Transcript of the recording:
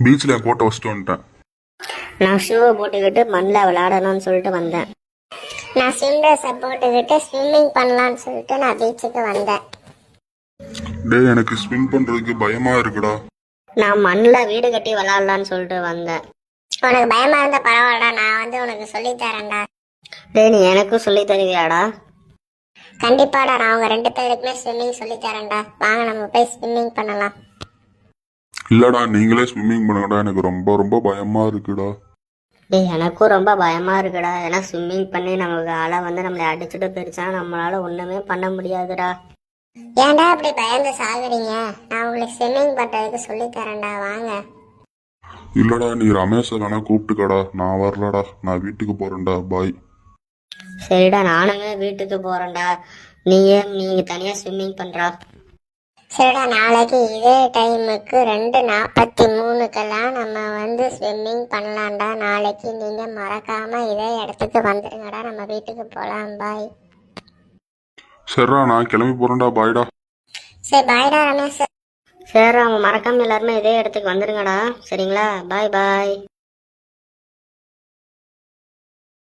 பீச்சில் என் கோட்டை வச்சுட்டு வந்துட்டேன். நான் ஷூவை போட்டுக்கிட்டு மண்ணில் விளையாடணும்னு சொல்லிட்டு வந்தேன். நான் ஸ்விம் ட்ரெஸ்ஸை போட்டுக்கிட்டு ஸ்விம்மிங் பண்ணலான்னு சொல்லிட்டு நான் பீச்சுக்கு வந்தேன். டேய், எனக்கு ஸ்விம் பண்றதுக்கு பயமா இருக்குடா. நான் மண்ணில் வீடு கட்டி விளையாடலான்னு சொல்லிட்டு வந்தேன். உனக்கு பயமா இருந்தா பரவாயில்லடா, நான் வந்து உனக்கு சொல்லித்தரேன்டா. டேய், நீ எனக்கும் சொல்லி தருவியாடா? கண்டிப்பாடா, நான் உங்க 2 பேருக்குமே ஸ்விம்மிங் சொல்லித்தரேன்டா. வாங்க நம்ம போய் ஸ்விம்மிங் பண்ணலாம். இல்லடா, நீங்களே ஸ்விம்மிங் பண்ணுங்கடா, எனக்கு ரொம்ப ரொம்ப பயமா இருக்குடா. டேய், எனக்கும் ரொம்ப பயமா இருக்குடா. ஏன்னா ஸ்விம்மிங் பண்ணி நமக்கு அலை வந்து நம்மளை அடிச்சுட்டு போயிருச்சா நம்மளால ஒண்ணுமே பண்ண முடியாதுடா. ஏன்டா அப்படி பயந்து சாகுறீங்க? நான் உங்களுக்கு ஸ்விம்மிங் பண்றதுக்கு சொல்லித்தரேன்டா, வாங்க. இல்லடா, நீ ரமேஷை வேணா கூப்பிட்டுக்கடா, நான் வரலடா, நான் வீட்டுக்கு போறேன்டா, பாய். சரிடா, நானுமே வீட்டுக்கு போறேன்டா. நீங்க தனியா ஸ்விம்மிங் பண்றா. சரிடா, நாளைக்கு இதே டைமுக்கு 2:43க்கெல்லாம் நம்ம வந்து ஸ்விம்மிங் பண்ணலாம்டா. நாளைக்கு நீங்க மறக்காம இதே இடத்துக்கு வந்துடுங்கடா, நம்ம வீட்டுக்கு போலாம். பாய். சரிடா, நான் கிளம்பி போறேன்டா, பாய்டா. சரி, பாய்டா ரமேஷ். சரி, அவங்க மறக்காம எல்லாருமே இதே இடத்துக்கு வந்துருங்கடா. சரிங்களா? பாய் பாய்.